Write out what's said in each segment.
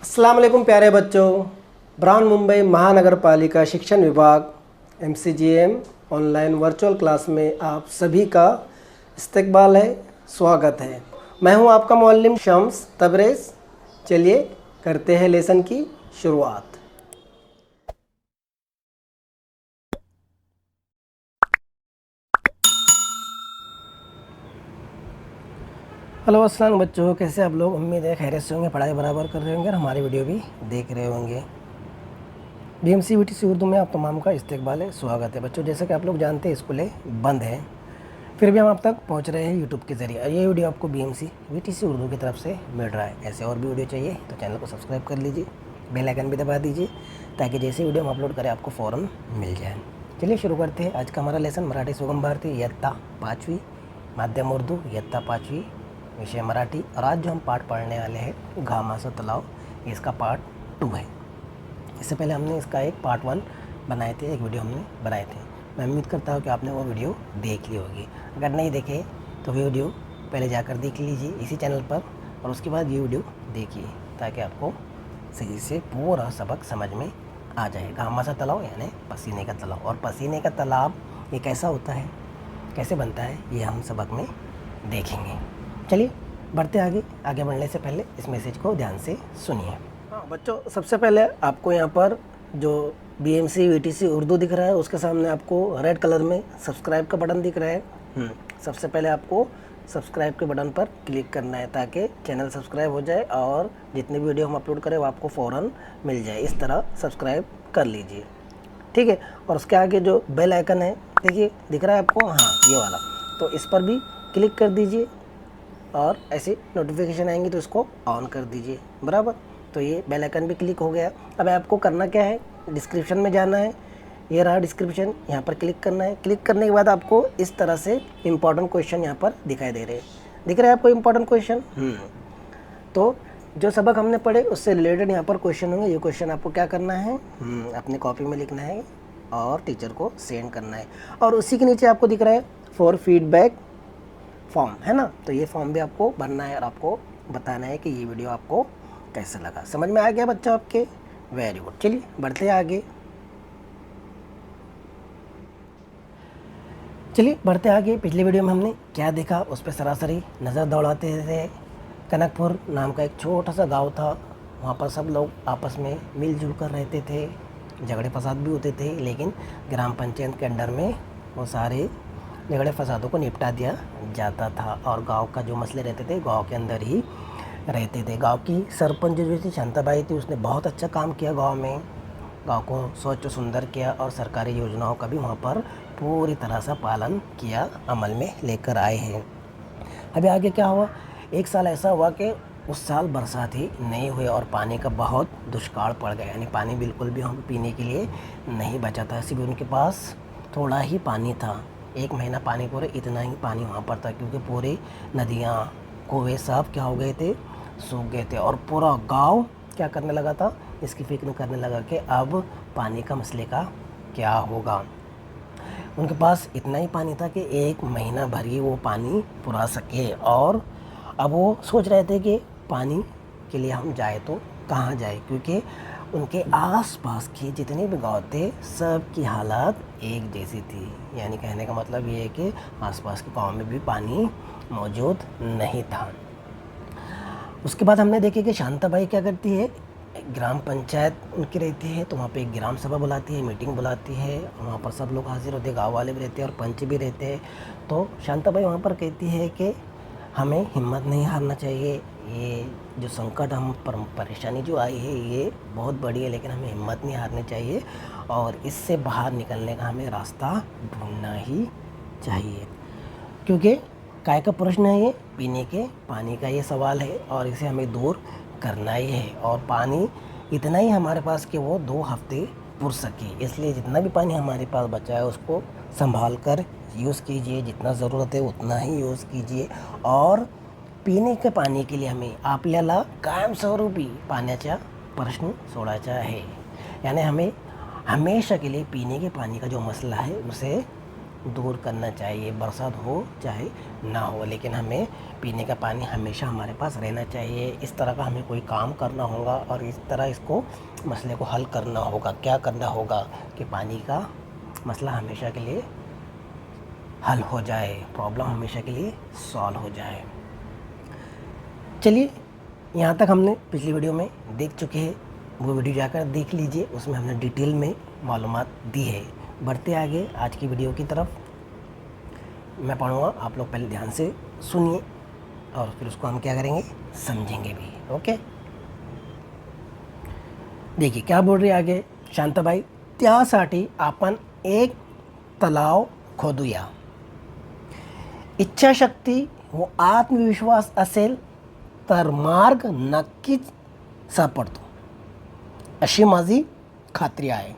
अस्सलाम वालेकुम प्यारे बच्चों। ब्राउन मुंबई महानगर पालिका शिक्षण विभाग MCGM ऑनलाइन वर्चुअल क्लास में आप सभी का इस्तकबाल है, स्वागत है। मैं हूं आपका मुअल्लिम शम्स तबरेज़। चलिए करते हैं लेसन की शुरुआत। हेलो अस्सलाम बच्चों, कैसे आप लोग? उम्मीद है खैरियत से होंगे, पढ़ाई बराबर कर रहे होंगे और हमारी वीडियो भी देख रहे होंगे। BMC VTC उर्दू में आप तमाम का इस्तकबाल है, स्वागत है बच्चों। जैसे कि आप लोग जानते हैं स्कूलें बंद हैं, फिर भी हम आप तक पहुंच रहे हैं यूट्यूब के ज़रिए। और ये वीडियो आपको BMC VTC उर्दू की तरफ से मिल रहा है। ऐसे और भी वीडियो चाहिए तो चैनल को सब्सक्राइब कर लीजिए, बेल आइकन भी दबा दीजिए ताकि जैसे वीडियो हम अपलोड करें आपको फ़ौरन मिल जाए। चलिए शुरू करते हैं आज का हमारा लेसन। मराठी सुगम भारती इयत्ता 5वीं, माध्यम उर्दू इयत्ता 5वीं, विषय मराठी। और आज जो हम पाठ पढ़ने वाले हैं घामासा तलाव, इसका पार्ट 2 है। इससे पहले हमने इसका एक पार्ट 1 बनाए थे, एक वीडियो हमने बनाए थे। मैं उम्मीद करता हूँ कि आपने वो वीडियो देख ली होगी। अगर नहीं देखे तो वीडियो पहले जाकर देख लीजिए इसी चैनल पर, और उसके बाद ये वीडियो देखिए ताकि आपको सही से पूरा सबक समझ में आ जाए। घामासा तालाब यानी पसीने का तालाब। और पसीने का तालाब ये कैसा होता है, कैसे बनता है, ये हम सबक में देखेंगे। चलिए बढ़ते आगे बढ़ने से पहले इस मैसेज को ध्यान से सुनिए। हाँ बच्चों, सबसे पहले आपको यहाँ पर जो BMC VTC उर्दू दिख रहा है उसके सामने आपको रेड कलर में सब्सक्राइब का बटन दिख रहा है। सबसे पहले आपको सब्सक्राइब के बटन पर क्लिक करना है ताकि चैनल सब्सक्राइब हो जाए और जितनी वीडियो हम अपलोड करें वो आपको फ़ौरन मिल जाए। इस तरह सब्सक्राइब कर लीजिए, ठीक है। और उसके आगे जो बेल आइकन है, देखिए दिख रहा है आपको, हाँ ये वाला, तो इस पर भी क्लिक कर दीजिए और ऐसे नोटिफिकेशन आएंगे तो इसको ऑन कर दीजिए, बराबर। तो ये बेल आइकन भी क्लिक हो गया। अब आपको करना क्या है, डिस्क्रिप्शन में जाना है, ये रहा डिस्क्रिप्शन, यहाँ पर क्लिक करना है। क्लिक करने के बाद आपको इस तरह से इंपॉर्टेंट क्वेश्चन यहाँ पर दिखाई दे रहे हैं। दिख रहा है आपको इंपॉर्टेंट क्वेश्चन? तो जो सबक हमने पढ़े उससे रिलेटेड यहाँ पर क्वेश्चन होंगे। ये क्वेश्चन आपको क्या करना है, अपनी कॉपी में लिखना है और टीचर को सेंड करना है। और उसी के नीचे आपको दिख रहा है फॉर फीडबैक फॉर्म, है ना। तो ये फॉर्म भी आपको भरना है और आपको बताना है कि ये वीडियो आपको कैसा लगा। समझ में आ गया बच्चा आपके? Very good. चलिए बढ़ते हैं आगे। पिछले वीडियो में हमने क्या देखा उस पर सरासरी नज़र दौड़ाते थे। कनकपुर नाम का एक छोटा सा गांव था, वहाँ पर सब लोग आपस में मिलजुल कर रहते थे, झगड़े फसाद भी होते थे, लेकिन ग्राम पंचायत के अंडर में वो सारे झगड़े फसादों को निपटा दिया जाता था। और गांव का जो मसले रहते थे गांव के अंदर ही रहते थे। गांव की सरपंच जो थी शांताबाई थी, उसने बहुत अच्छा काम किया गांव में, गांव को स्वच्छ सुंदर किया और सरकारी योजनाओं का भी वहां पर पूरी तरह से पालन किया, अमल में लेकर आए हैं। अभी आगे क्या हुआ, एक साल ऐसा हुआ कि उस साल बरसात ही नहीं हुई और पानी का बहुत दुष्काल पड़ गया, यानी पानी बिल्कुल भी हम पीने के लिए नहीं बचा था। सिर्फ उनके पास थोड़ा ही पानी था, 1 महीना पानी पूरे इतना ही पानी वहाँ पर था, क्योंकि पूरी नदियाँ कुएं सब क्या हो गए थे, सूख गए थे। और पूरा गांव क्या करने लगा था, इसकी फिक्र करने लगा कि अब पानी का मसले का क्या होगा। उनके पास इतना ही पानी था कि 1 महीना भर ही वो पानी पुरा सके। और अब वो सोच रहे थे कि पानी के लिए हम जाए तो कहाँ जाए, क्योंकि उनके आसपास के जितने भी गांव थे सब की हालत एक जैसी थी। यानी कहने का मतलब ये है कि आसपास के गांव में भी पानी मौजूद नहीं था। उसके बाद हमने देखे कि शांताबाई क्या करती है, ग्राम पंचायत उनकी रहती है, तो वहाँ पे एक ग्राम सभा बुलाती है, मीटिंग बुलाती है, वहाँ पर सब लोग हाजिर होते हैं, गाँव वाले भी रहते हैं और पंच भी रहते हैं। तो शांताबाई वहाँ पर कहती है कि हमें हिम्मत नहीं हारना चाहिए, ये जो संकट हम परेशानी जो आई है ये बहुत बड़ी है, लेकिन हमें हिम्मत नहीं हारनी चाहिए और इससे बाहर निकलने का हमें रास्ता ढूंढना ही चाहिए। क्योंकि काय का प्रश्न है ये, पीने के पानी का ये सवाल है और इसे हमें दूर करना ही है। और पानी इतना ही हमारे पास कि वो 2 हफ्ते पुर सके, इसलिए जितना भी पानी हमारे पास बचा है उसको संभाल कर यूज़ कीजिए, जितना ज़रूरत है उतना ही यूज़ कीजिए। और पीने के पाणी के लिए हमें आपल्याला कायमस्वरूपी पाण्याचा प्रश्न सोडायचा आहे। यानी हमें हमेशा के लिए पीने के पानी का जो मसला है उसे दूर करना चाहिए, बरसात हो चाहे ना हो, लेकिन हमें पीने का पानी हमेशा हमारे पास रहना चाहिए। इस तरह का हमें कोई काम करना होगा और इस तरह इसको मसले को हल करना होगा। क्या करना होगा कि पानी का मसला हमेशा के लिए हल हो जाए, प्रॉब्लम हमेशा के लिए सॉल्व हो जाए। चलिए, यहाँ तक हमने पिछली वीडियो में देख चुके हैं, वो वीडियो जाकर देख लीजिए, उसमें हमने डिटेल में मालूमात दी है। बढ़ते आगे आज की वीडियो की तरफ, मैं पढ़ूँगा, आप लोग पहले ध्यान से सुनिए और फिर उसको हम क्या करेंगे, समझेंगे भी। ओके, देखिए क्या बोल रही है आगे शांताबाई। त्यासाठी आपण एक तलाव खोदूया. इच्छाशक्ती व आत्मविश्वास असेल तर मार्ग नक्कीच सापडतो, अशी माझी खात्री आहे.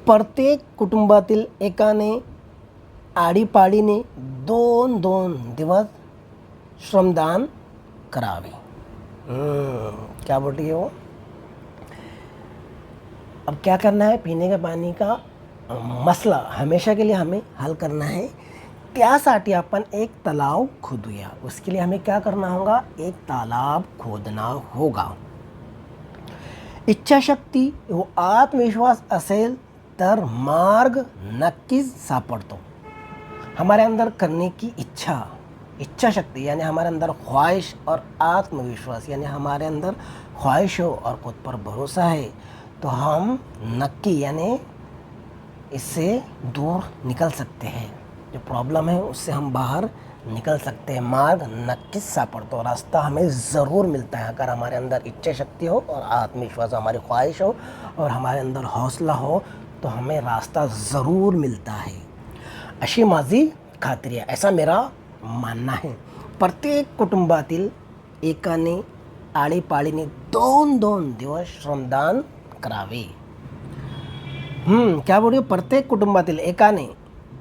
प्रत्येक कुटुंबातील एकाने आडीपाडीने 2-2 दिवस श्रमदान करावे. क्या बोल रही है वो? अब क्या करना है, पीने का पानी का मसला हमेशा के लिए हमें हल करना है. त्यासाठी आपण एक तालाब खोदूया. उसके लिए हमें क्या करना होगा, एक तालाब खोदना होगा. इच्छाशक्ती व आत्मविश्वास असेल तर मार्ग नक्कीच सापडतो. हमारे अंदर करने की इच्छा शक्ति यानी हमारे अंदर ख्वाहिश और आत्मविश्वास यानी हमारे अंदर ख्वाहिश हो और खुद पर भरोसा है तो हम नक्की यानी इससे दूर निकल सकते हैं. जो प्रॉब्लम है उससे हम बाहर निकल सकते हैं. मार्ग नक्कीच सापडतो, रास्ता हमें ज़रूर मिलता है अगर हमारे अंदर इच्छा शक्ति हो और आत्मविश्वास हो, हमारी ख्वाहिश हो और हमारे अंदर हौसला हो तो हमें रास्ता ज़रूर मिलता है. अशी माझी खात्री आहे, ऐसा मेरा मानना है. प्रत्येक कुटुंबातील एकाने आळीपाळीने 2-2 दिवस श्रमदान करावे. क्या बोल रही हो? प्रत्येक कुटुंबातील एकाने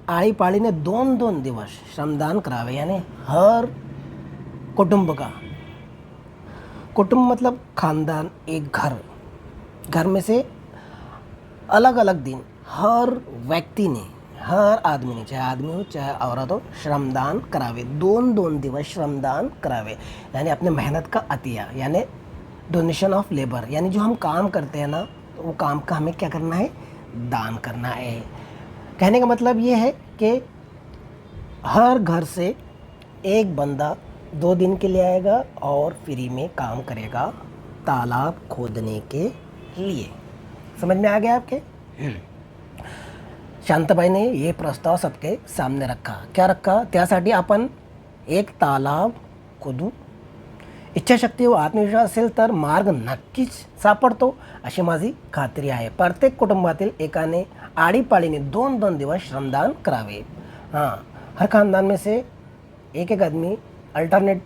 आळीपाळीने 2-2 दिवस श्रमदान करावे यानी हर कुटुंब का, कुटुंब मतलब खानदान, एक घर में से अलग अलग दिन हर व्यक्ति ने, हर आदमी ने, चाहे आदमी हो चाहे औरत हो, श्रमदान करावे. 2-2 दिवस श्रमदान करावे यानी अपने मेहनत का अतिया यानी डोनेशन ऑफ लेबर, यानी जो हम काम करते हैं ना तो वो काम का हमें क्या करना है, दान करना है. कहने का मतलब ये है कि हर घर से एक बंदा 2 दिन के लिए आएगा और फ्री में काम करेगा तालाब खोदने के लिए. समझ में आ गया आपके? शांताबाई ने ये प्रस्ताव सबके सामने रखा. क्या रखा? त्यासाठी आपण एक तालाब खोदू. इच्छाशक्ती व आत्मविश्वास असेल तर मार्ग नक्कीच सापडतो, अशी माझी खात्री आहे. प्रत्येक कुटुंबातील एकाने आड़ीपाड़ीने 2-2 दिवस श्रमदान करावे. हाँ, हर खानदान में से एक आदमी अल्टरनेट,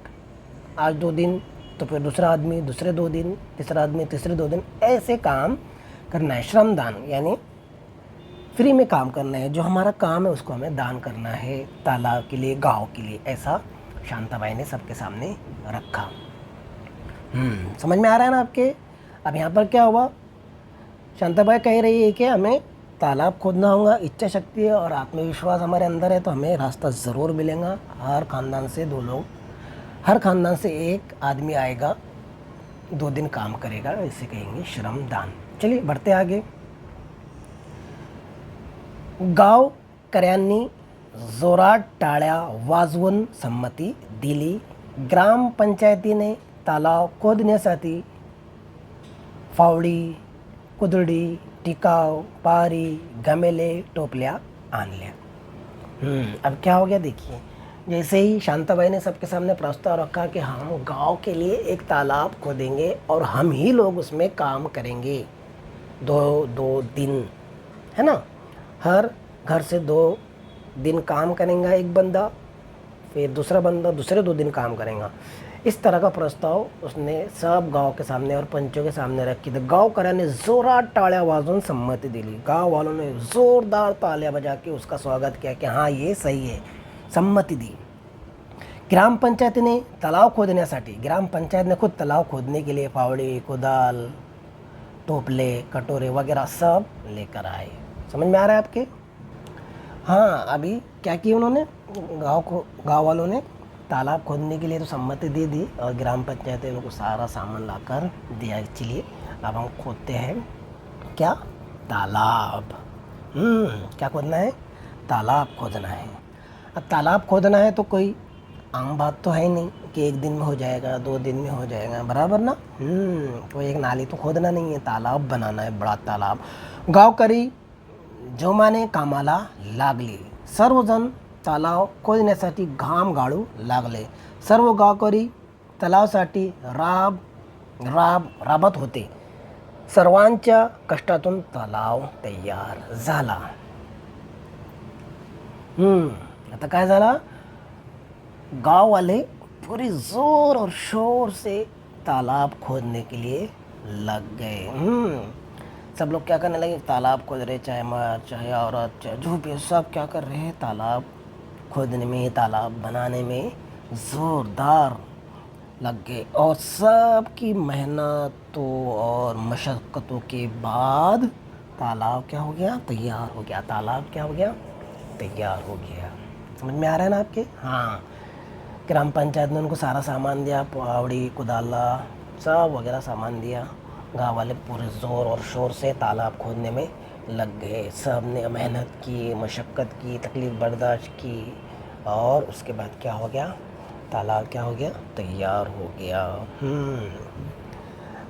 आज 2 दिन तो फिर दूसरा आदमी दूसरे 2 दिन, तीसरा आदमी तीसरे 2 दिन, ऐसे काम करना है. श्रमदान यानी फ्री में काम करना है, जो हमारा काम है उसको हमें दान करना है तालाब के लिए, गांव के लिए. ऐसा शांताबाई ने सबके सामने रखा. समझ में आ रहा है ना आपके? अब यहाँ पर क्या हुआ, शांताबाई कह रही है कि हमें तालाब खोदना होगा. इच्छा शक्ति और आत्मविश्वास हमारे अंदर है तो हमें रास्ता ज़रूर मिलेगा. हर खानदान से 2 लोग, हर खानदान से एक आदमी आएगा, 2 दिन काम करेगा, इसे कहेंगे श्रमदान. चलिए बढ़ते आगे. गावकऱ्यांनी जोरात टाळ्या वाजवून संमती दिली. ग्रामपंचायतीने तालाव खोदण्यासाठी फावडी, कुदळी, टिकाव, पारी, गमेले, टोपल्या आणल्या. अब क्या हो गया देखिए, जैसे ही शांताबाई ने सबके सामने प्रस्ताव रखा कि हम गांव के लिए एक तालाब खोदेंगे और हम ही लोग उसमें काम करेंगे 2 दिन, है ना. हर घर से 2 दिन काम करेगा एक बंदा, फिर दूसरा बंदा दूसरे 2 दिन काम करेगा. इस तरह का प्रस्ताव उसने सब गांव के सामने और पंचों के सामने रखी. तो गावकऱ्यांनी जोरात टाळ्या वाजवून संमति दिली. गांव वालों ने ज़ोरदार तालियां बजा के उसका स्वागत किया कि हाँ ये सही है, सम्मति दी. ग्राम पंचायत ने तालाब खोदण्यासाठी, ग्राम पंचायत ने खुद तालाब खोदने के लिए फावड़ी, कुदाल, टोपले, कटोरे वगैरह सब लेकर आए. समझ में आ रहा है आपके? हाँ, अभी क्या किया उन्होंने, गांव वालों ने तालाब खोदने के लिए तो सम्मति दे दी और ग्राम पंचायत ने उनको सारा सामान लाकर दिया। चलिए अब हम खोदते हैं क्या, तालाब। क्या खोदना है, तालाब खोदना है। अब तालाब खोदना है तो कोई आम बात तो है ही नहीं कि एक दिन में हो जाएगा, 2 दिन में हो जाएगा, बराबर ना। कोई एक नाली तो खोदना नहीं है, तालाब बनाना है, बड़ा तालाब। गाँव करी जोमाने कामाला लागले, सर्वजण तलाव खोदण्यासाठी घाम गाळू लागले। सर्व गावकरी तलावासाठी राबत होते। सर्वांच्या कष्टातून तलाव तयार झाला। आता काय झाला, गांव वाले पूरी जोर और शोर से तालाब खोदने के लिए लग गए। सब लोग क्या करने लगे, तालाब खोद रहे, चाहे मर्द चाहे औरत चाहे जो भी, सब क्या कर रहे हैं, तालाब खोदने में, तालाब बनाने में ज़ोरदार लग गए। और सबकी मेहनतों और मशक्क़तों के बाद तालाब क्या हो गया, तैयार हो गया। तालाब क्या हो गया, तैयार हो गया। समझ में आ रहा है ना आपके। हाँ, ग्राम पंचायत ने उनको सारा सामान दिया, फावड़ी कुदाला सब वगैरह सामान दिया। गाँव वाले पूरे ज़ोर और शोर से तालाब खोदने में लग गए। सब ने मेहनत की, मशक्क़त की, तकलीफ़ बर्दाश्त की और उसके बाद क्या हो गया, तालाब क्या हो गया, तैयार हो गया।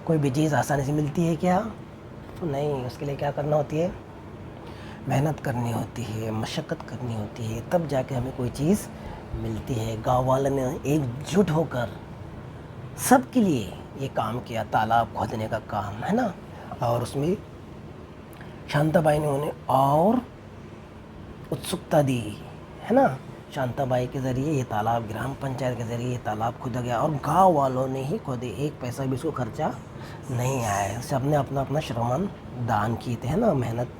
कोई भी चीज़ आसानी से मिलती है क्या, तो नहीं, उसके लिए क्या करना होती है, मेहनत करनी होती है, मशक्क़त करनी होती है, तब जाके हमें कोई चीज़ मिलती है। गाँव वाले ने एकजुट होकर सबके लिए ये काम किया, तालाब खोदने का काम, है ना। और उसमें शांताबाई ने उन्हें और उत्सुकता दी, है ना। शांताबाई के ज़रिए ये तालाब, ग्राम पंचायत के ज़रिए ये तालाब खोदा गया और गांव वालों ने ही खोदे, एक पैसा भी इसको खर्चा नहीं आया। सब ने अपना अपना श्रमण दान किए थे, है ना, मेहनत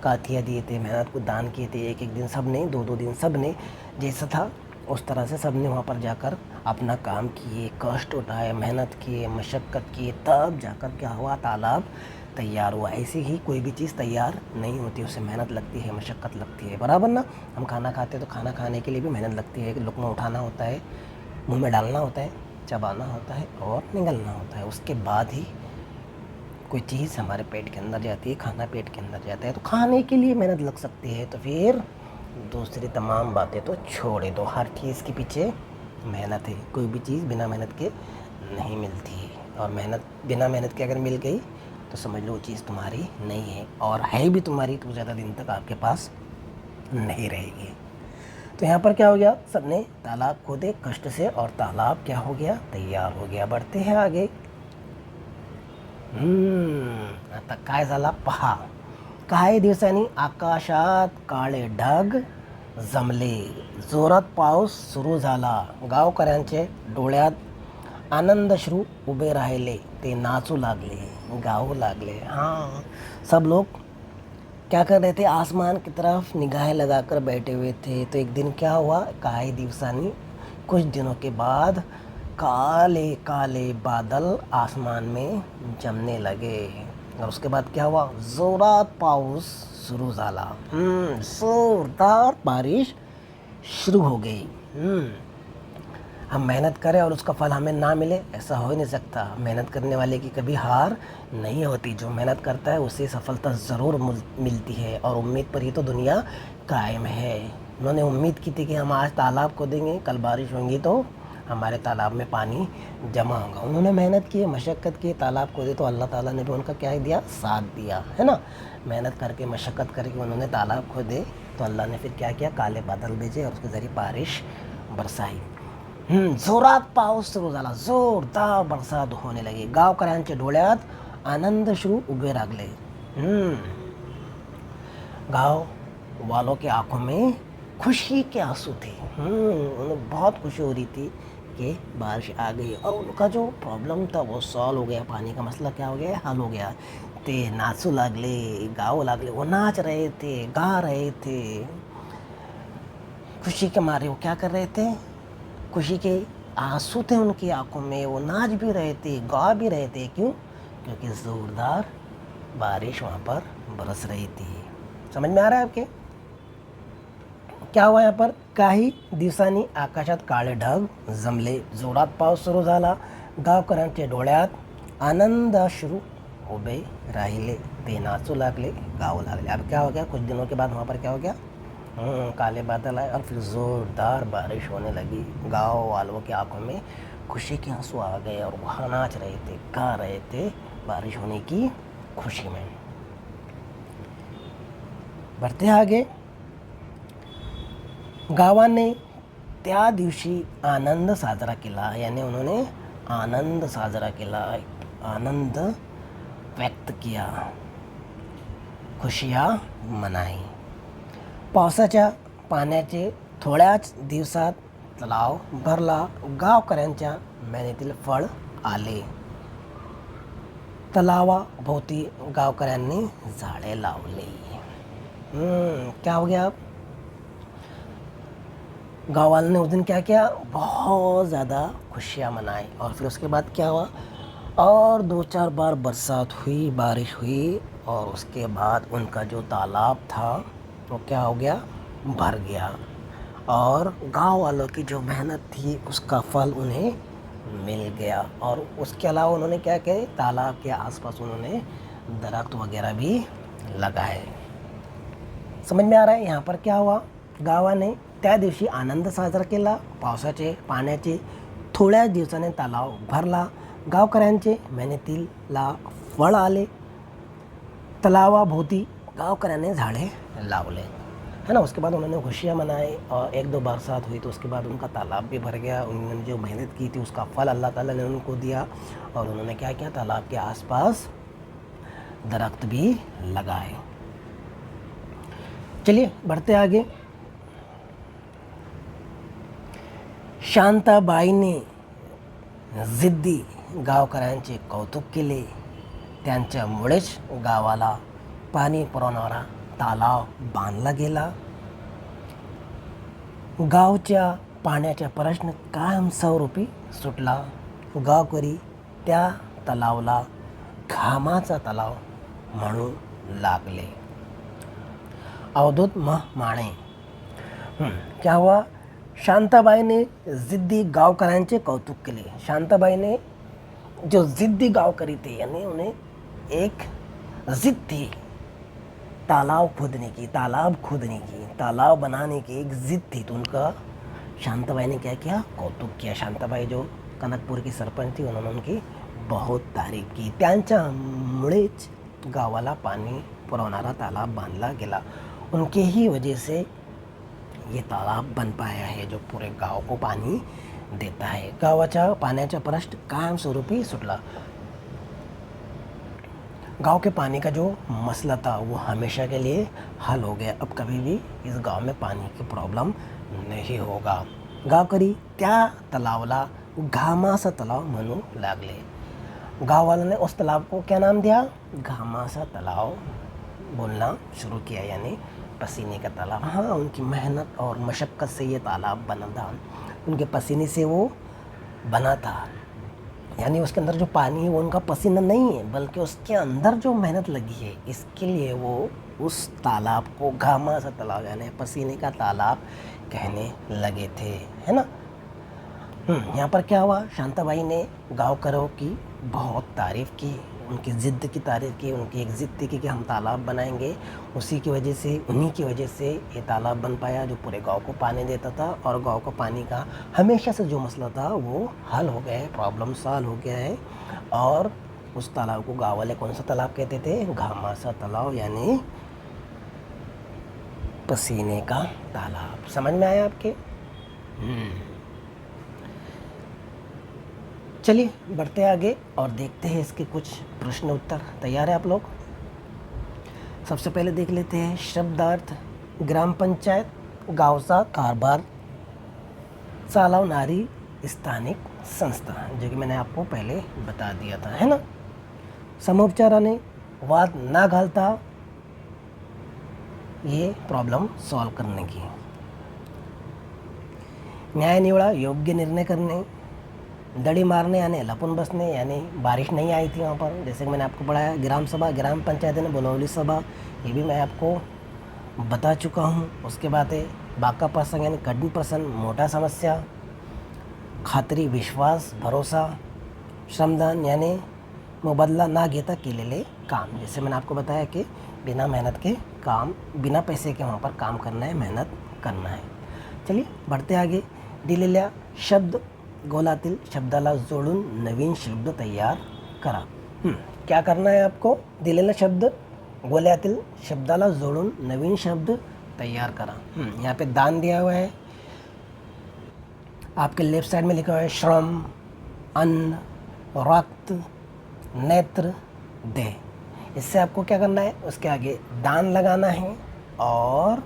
का हथिया दिए थे, मेहनत को दान किए थे। एक एक दिन सब ने, 2 2 दिन सब ने, जैसा था उस तरह से सब ने वहाँ पर जाकर अपना काम किए, कष्ट उठाए, मेहनत किए, मशक्क़त किए, तब जाकर क्या हुआ, तालाब तैयार हुआ। ऐसे ही कोई भी चीज़ तैयार नहीं होती, उससे मेहनत लगती है, मशक्क़त लगती है, बराबर ना। हम खाना खाते हैं तो खाना खाने के लिए भी मेहनत लगती है, लुक़मा उठाना होता है, मुंह में डालना होता है, चबाना होता है और निगलना होता है, उसके बाद ही कोई चीज़ हमारे पेट के अंदर जाती है, खाना पेट के अंदर जाता है। तो खाने के लिए मेहनत लग सकती है, तो फिर दूसरी तमाम बातें तो छोड़ दो, हर चीज़ के पीछे मेहनत है। कोई भी चीज़ बिना मेहनत के नहीं मिलती है, और मेहनत बिना मेहनत के अगर मिल गई तो समझ लो वो चीज़ तुम्हारी नहीं है, और है भी तुम्हारी तो ज़्यादा दिन तक आपके पास नहीं रहेगी। तो यहाँ पर क्या हो गया, सबने तालाब खोदे कष्ट से और तालाब क्या हो गया, तैयार हो गया। बढ़ते हैं आगे। आता काय झाला पहा, काही दिवसांनी आकाशात काळे ढग जमले, जोरात पाऊस सुरू झाला। गावकऱ्यांचे डोळ्यात आनंदश्रू उभे राहिले, ते नाचू लागले, गाऊ लागले। हाँ, सब लोग क्या कर रहे थे, आसमान की तरफ निगाहें लगाकर बैठे हुए थे। तो एक दिन क्या हुआ, काही दिवसांनी, कुछ दिनों के बाद काले काले बादल आसमान में जमने लगे और उसके बाद क्या हुआ, जोरात पाऊस शुरू झाला। जोरदार बारिश शुरू हो गई। हम मेहनत करें और उसका फल हमें ना मिले, ऐसा हो ही नहीं सकता। मेहनत करने वाले की कभी हार नहीं होती, जो मेहनत करता है उसे सफलता ज़रूर मिलती है, और उम्मीद पर ही तो दुनिया कायम है। उन्होंने उम्मीद की थी कि हम आज तालाब खोदेंगे, कल बारिश होंगी तो हमारे तालाब में पानी जमा होगा। उन्होंने मेहनत की, मशक्क़त की, तालाब खोदे, तो अल्लाह ताला ने भी उनका क्या दिया, साथ दिया, है ना। मेहनत करके, मशक्क़त करके उन्होंने तालाब खोदे तो अल्लाह ने फिर क्या किया, काले बादल भेजे और उसके ज़रिए बारिश बरसाई। जोरात पाऊस सुरू झाला, जोरदार बरसात होने लगी। गावकऱ्यांच्या डोळ्यात आनंदश्रू उभे लागले। गाँव वालों के आंखों में खुशी के आंसू थे। उन्हें बहुत खुशी हो रही थी कि बारिश आ गई और उनका जो प्रॉब्लम था वो सॉल्व हो गया, पानी का मसला क्या हो गया, हल हो गया। ते नाचू लागले, गाओ लागले, वो नाच रहे थे, गा रहे थे, खुशी के मारे वो क्या कर रहे थे, खुशी के आंसू थे उनकी आंखों में, वो नाच भी रहे थे, गा भी रहे थे। क्यों, क्योंकि ज़ोरदार बारिश वहाँ पर बरस रही थी। समझ में आ रहा है आपके। क्या हुआ यहाँ पर, काही दिवसांनी आकाशात काळे ढग जमले, जोरात पाऊस सुरू झाला, गावकऱ्यांच्या डोळ्यात आनंद अश्रू उभे राहिले, ते नाचू लागले, गाओ लागले। अब क्या हो गया, कुछ दिनों के बाद वहाँ पर क्या हो गया, काले बादल आए और फिर ज़ोरदार बारिश होने लगी। गाँव वालों की आंखों में खुशी के आंसू आ गए और वहाँ नाच रहे थे, गा रहे थे बारिश होने की खुशी में। बढ़ते आगे, गावाने त्या दिवशी आनंद साजरा केला, यानी उन्होंने आनंद साजरा केला, आनंद व्यक्त किया, खुशियाँ मनाई। पावसाच्या पाण्याचे थोड्याच दिवसात तलाव भरला, गावकऱ्यांच्या मेहनतीला फळ आले, तलावाभोवती गावकऱ्यांनी झाडे लावली। क्या हो गया, गाँव वालों ने उस दिन क्या किया, बहुत ज़्यादा खुशियाँ मनाई। और फिर उसके बाद क्या हुआ, और 2-4 बार बरसात हुई, बारिश हुई, और उसके बाद उनका जो तालाब था वो क्या हो गया, भर गया, और गांव वालों की जो मेहनत थी उसका फल उन्हें मिल गया। और उसके अलावा उन्होंने क्या किया, तालाब के आसपास उन्होंने दरख्त वगैरह भी लगाए। समझ में आ रहा है यहाँ पर क्या हुआ, गावाने त्या दिवशी आनंद साजरा केला, पावसाचे पाण्याचे थोड्याच दिवसाने तलाव भरला, गावकऱ्यांचे मेहनतीला फळ आले, तलावाभोवती गावकऱ्यांनी झाडे लावले, है ना। उसके बाद उन्होंने खुशियाँ मनाई, और 1-2 बरसात हुई तो उसके बाद उनका तालाब भी भर गया। उन्होंने जो मेहनत की थी उसका फल अल्लाह ताला ने उनको दिया, और उन्होंने क्या किया, तालाब के आसपास दरख्त भी लगाए। चलिए बढ़ते आगे। शांताबाईने जिद्दी गावकऱ्यांचे कौतुक केले, त्यांच्यामुळेच गावाला पाणी पुरवणारा तालाव बांधला गेला, गावच्या पाण्याचा प्रश्न कायमस्वरूपी सुटला, गावकरी त्या तलावाला घामाचा तलाव म्हणू लागले। अवधूत माने। क्या हुआ, शांताबाईने जिद्दी गावकऱ्यांचे कौतुक केले। शांताबाईने जो जिद्दी गावकरी थे, यानी उन्हें एक जिद थी तालाब खोदने की, तालाब बनाने की एक जिद थी, तो उनका शांताबाई ने क्या किया, कौतुक किया। शांताबाई जो कनकपूर की सरपंच थी, उन्होंने उनकी बहुत तारीफ की। त्यांच्यामुळेच गावाला पाणी पुरवणारा तालाब बांधला गेला, उनके ही वजह से ये तालाब बन पाया है जो पूरे गांव को पानी देता है। गावाच्या पाण्याचा प्रश्न कायमस्वरूपी सुटला, गांव के पानी का जो मसला था वो हमेशा के लिए हल हो गया, अब कभी भी इस गांव में पानी की प्रॉब्लम नहीं होगा। गावकरी त्या तलावाला घामाचा तलाव म्हणू लागले। गाँव वालों ने उस तालाब को क्या नाम दिया, घामाचा तलाव बोलना शुरू किया, यानी पसीने का तालाब। हाँ, उनकी मेहनत और मशक्क़त से ये तालाब बना था, उनके पसीने से वो बना था, यानी उसके अंदर जो पानी है वो उनका पसीना नहीं है, बल्कि उसके अंदर जो मेहनत लगी है, इसके लिए वो उस तालाब को घामाचा तालाब यानी पसीने का तालाब कहने लगे थे, है ना। यहाँ पर क्या हुआ, शांताबाई ने गाँवकरों की बहुत तारीफ़ की, उनकी ज़िद्द की तारीफ़ की, उनकी एक ज़िद थी कि हम तालाब बनाएंगे, उसी की वजह से, उन्हीं की वजह से ये तालाब बन पाया जो पूरे गांव को पानी देता था, और गांव को पानी का हमेशा से जो मसला था वो हल हो गया है, प्रॉब्लम सॉल्व हो गया है। और उस तालाब को गाँव वाले कौन सा तालाब कहते थे, घामाचा तालाव, यानी पसीने का तालाब। समझ में आया आपके। चलिए बढ़ते आगे और देखते हैं इसके कुछ प्रश्न उत्तर। तैयार है आप लोग। सबसे पहले देख लेते हैं शब्दार्थ। ग्राम पंचायत गावचा कारभार चालवणारी स्थानिक संस्था, जो कि मैंने आपको पहले बता दिया था, है ना। समोपचाराने वाद ना घालता ये प्रॉब्लम सॉल्व करने की। न्याय निवड़ा योग्य निर्णय करने। दड़ी मारने यानी लपुन बसने, यानी बारिश नहीं आई थी वहाँ पर, जैसे कि मैंने आपको पढ़ाया। ग्राम सभा, ग्राम पंचायत ने बुलौली सभा, ये भी मैं आपको बता चुका हूँ। उसके बाद है बाका प्रसंग यानी कठीण प्रसंग, मोठा समस्या. खात्री, विश्वास, भरोसा. श्रमदान यानी मुबदला ना घेता केलेले काम. जैसे मैंने आपको बताया कि बिना मेहनत के काम, बिना पैसे के वहाँ पर काम करना है, मेहनत करना है. चलिए बढ़ते आगे. दिलेल्या शब्द गोलातील शब्दाला जोडून नवीन शब्द तयार करा. क्या करना है आपको? दिलेला शब्द गोल्यातील शब्दाला जोडून नवीन शब्द तैयार करा. यहाँ पे दान दिया हुआ है, आपके लेफ्ट साइड में लिखा हुआ है श्रम, अन्न, रक्त, नेत्र, देह. इससे आपको क्या करना है? उसके आगे दान लगाना है और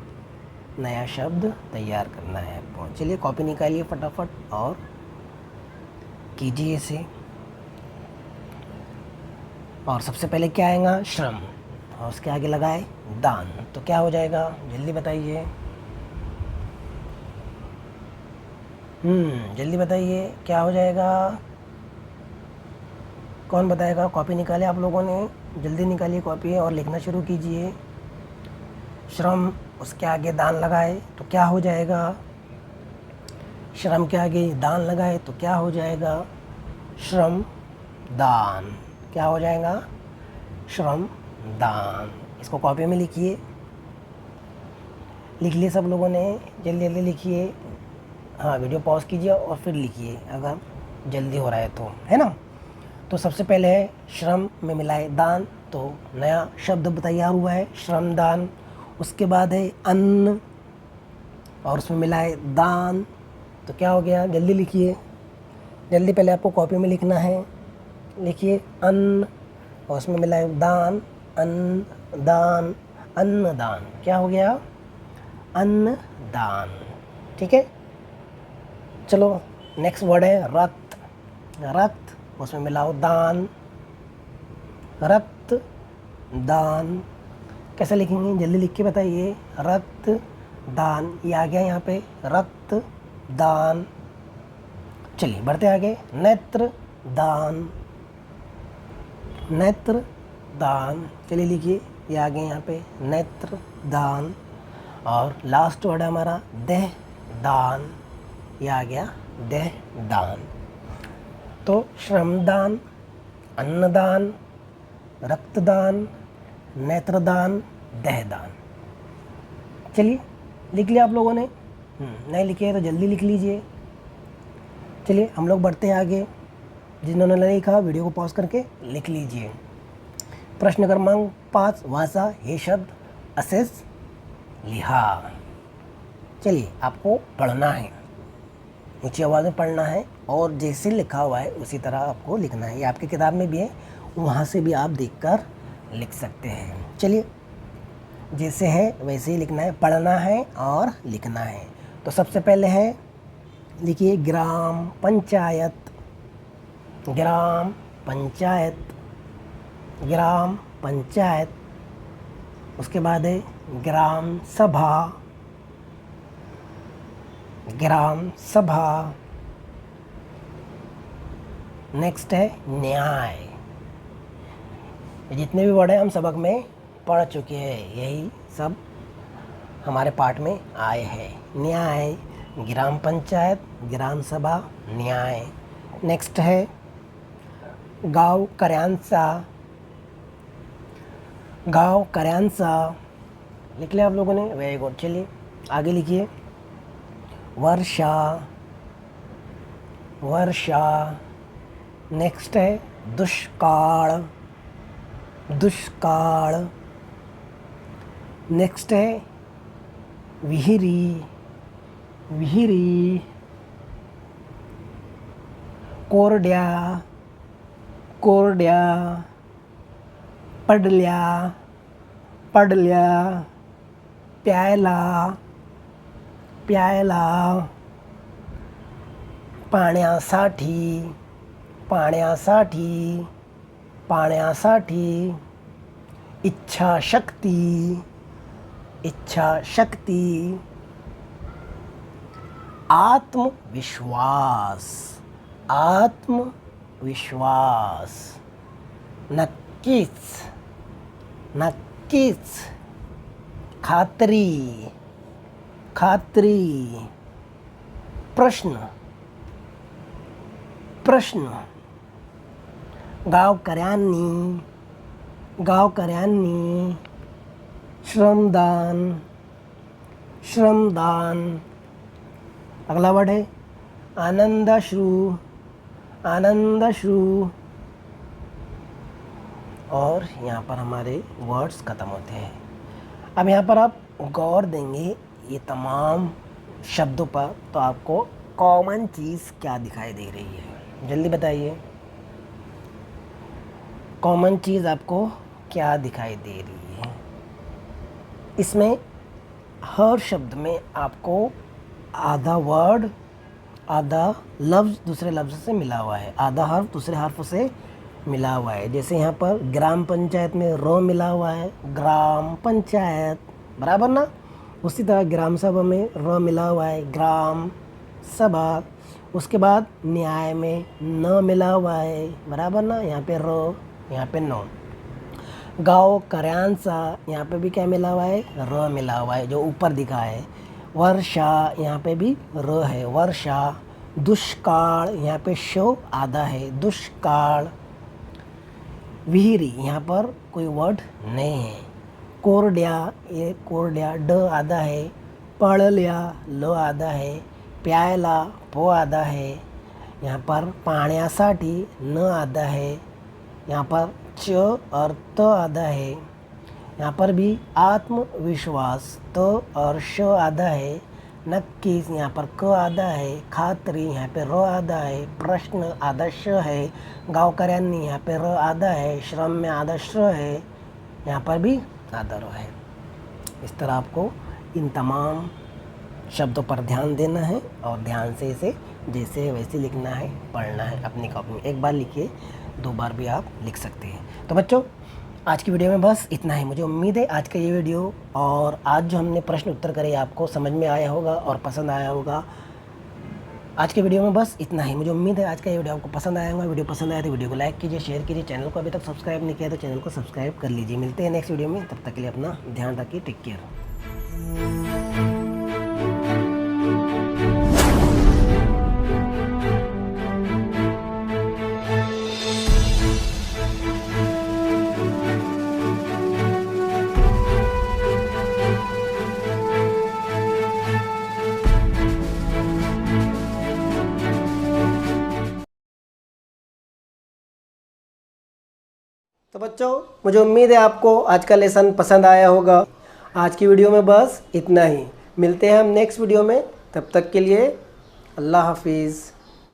नया शब्द तैयार करना है आपको. चलिए कॉपी निकालिए फटाफट और कीजिए इसे. और सबसे पहले क्या आएगा? श्रम, और उसके आगे लगाए दान. तो क्या हो जाएगा? जल्दी बताइए. जल्दी बताइए क्या हो जाएगा? कौन बताएगा? कॉपी निकाले आप लोगों ने, जल्दी निकालिए कॉपी और लिखना शुरू कीजिए. श्रम, उसके आगे दान लगाए तो क्या हो जाएगा? श्रम के आगे दान लगाए तो क्या हो जाएगा? श्रम दान. क्या हो जाएगा? श्रम दान. इसको कॉपी में लिखिए. लिख लिए सब लोगों ने? जल्दी जल्दी लिखिए. हाँ, वीडियो पॉज कीजिए और फिर लिखिए अगर जल्दी हो रहा है तो, है ना. तो सबसे पहले है श्रम में मिलाए दान, तो नया शब्द तैयार हुआ है श्रमदान. उसके बाद है अन्न और उसमें मिलाए दान, तो क्या हो गया? जल्दी लिखिए. जल्दी पहले आपको कॉपी में लिखना है. लिखिए अन्न और उसमें मिलाए दान, अन्न दान, अन्नदान. क्या हो गया? अन्नदान. ठीक है. चलो नेक्स्ट वर्ड है रक्त. रक्त, उसमें मिलाओ दान, रक्त दान. कैसे लिखेंगे? जल्दी लिख के बताइए. रक्त दान, ये आ गया यहाँ पे रक्त दान. चलिए बढ़ते आगे. नेत्र दान, नेत्र दान. चलिए लिखिए, ये आ गए यहाँ पे नेत्र दान. और लास्ट वर्ड है हमारा देह दान. ये आ गया देह दान. तो श्रमदान, अन्नदान, रक्तदान, नेत्रदान, देहदान. चलिए लिख लिया आप लोगों ने? नहीं लिखे तो जल्दी लिख लीजिए. चलिए हम लोग बढ़ते हैं आगे. जिन्होंने नहीं लिखा वीडियो को पॉज करके लिख लीजिए. प्रश्न क्रमांक 5 वाचा हे शब्द असेच लिहा. चलिए आपको पढ़ना है, ऊंची आवाज़ में पढ़ना है और जैसे लिखा हुआ है उसी तरह आपको लिखना है. ये आपकी किताब में भी है, वहाँ से भी आप देखकर लिख सकते हैं. चलिए जैसे है वैसे ही लिखना है, पढ़ना है और लिखना है. तो सबसे पहले है, लिखिए ग्राम पंचायत. ग्राम पंचायत, ग्राम पंचायत. उसके बाद है ग्राम सभा, ग्राम सभा. नेक्स्ट है न्याय. जितने भी वर्ड हैं हम सबक में पढ़ चुके हैं, यही सब हमारे पाठ में आए हैं. न्याय, ग्राम पंचायत, ग्राम सभा, न्याय. नेक्स्ट है गाव कार्यांचा. गाव कार्यांचा लिख लिया आप लोगों ने? Very good. चलिए आगे लिखिए. वर्षा, वर्षा. नेक्स्ट है दुष्काळ, दुष्काळ. नेक्स्ट है विहिरी, विहिरी. कोरड्या, कोरड्या. पडल्या, पडल्या. प्यायला, प्यायला. पाण्यासाठी, पाण्यासाठी, पाण्यासाठी. इच्छाशक्ती, इच्छाशक्ती. आत्मविश्वास, आत्मविश्वास. नक्कीच, नक्कीच. खात्री, खात्री, प्रश्न, प्रश्न, गावकऱ्यांनी, गावकऱ्यांनी, श्रमदान, श्रमदान। अगला वर्ड है आनंदाश्रु, आनंदाश्रु। और यहाँ पर हमारे वर्ड्स ख़त्म होते हैं। अब यहाँ पर आप गौर देंगे ये तमाम शब्दों पर, तो आपको कॉमन चीज़ क्या दिखाई दे रही है, जल्दी बताइए। कॉमन चीज़ आपको क्या दिखाई दे रही है? इसमें हर शब्द में आपको आधा वर्ड, आधा लफ्ज़ दूसरे लफ्ज़ से मिला हुआ है, आधा हर्फ दूसरे हर्फ से मिला हुआ है। जैसे यहाँ पर ग्राम पंचायत में रो मिला हुआ है, ग्राम पंचायत, बराबर ना। उसी तरह ग्राम सभा में र मिला हुआ है, ग्राम सभा। उसके बाद न्याय में न मिला हुआ है, बराबर ना, यहाँ पे रो, यहाँ पे न। गाँव कार्यांसा, यहाँ पे भी क्या मिला हुआ है, र मिला हुआ है, जो ऊपर दिखा है। वर्षा, यहाँ पे भी र है, वर्षा। दुष्काल, यहाँ पे शो आधा है, दुष्काल। विहिरी, यहाँ पर कोई वर्ड नहीं है। कोरड्या, ये कोरड्या ड आधा है। पळल्या ल आधा है। प्यायला पो आधा है। यहाँ पर पाण्यासाठी न आधा है। यहाँ पर च और त आधा है। यहाँ पर भी आत्मविश्वास त और श आधा है। नक्कीच, यहाँ पर क आधा है। खात्री, यहाँ पे र आधा है। प्रश्न आधा श है। गावकऱ्यांनी, यहाँ पे र आधा है। श्रम में आधा श्र है, यहाँ पर भी आधा र है। इस तरह आपको इन तमाम शब्दों पर ध्यान देना है और ध्यान से इसे जैसे वैसे लिखना है, पढ़ना है अपनी कॉपी में। एक बार लिखिए, 2 बार भी आप लिख सकते हैं। तो बच्चों, आज की वीडियो में बस इतना ही। मुझे उम्मीद है आज का ये वीडियो और आज जो हमने प्रश्न उत्तर करे आपको समझ में आया होगा और पसंद आया होगा। आज के वीडियो में बस इतना ही। मुझे उम्मीद है आज का ये वीडियो आपको पसंद आया होगा। वीडियो पसंद आया तो वीडियो को लाइक कीजिए, शेयर कीजिए। चैनल को अभी तक सब्सक्राइब नहीं किया तो चैनल को सब्सक्राइब कर लीजिए। मिलते हैं नेक्स्ट वीडियो में, तब तक के लिए अपना ध्यान रखिए। Take care. तो बच्चों, मुझे उम्मीद है आपको आज का लेसन पसंद आया होगा। आज की वीडियो में बस इतना ही। मिलते हैं हम नेक्स्ट वीडियो में, तब तक के लिए अल्लाह हाफिज़।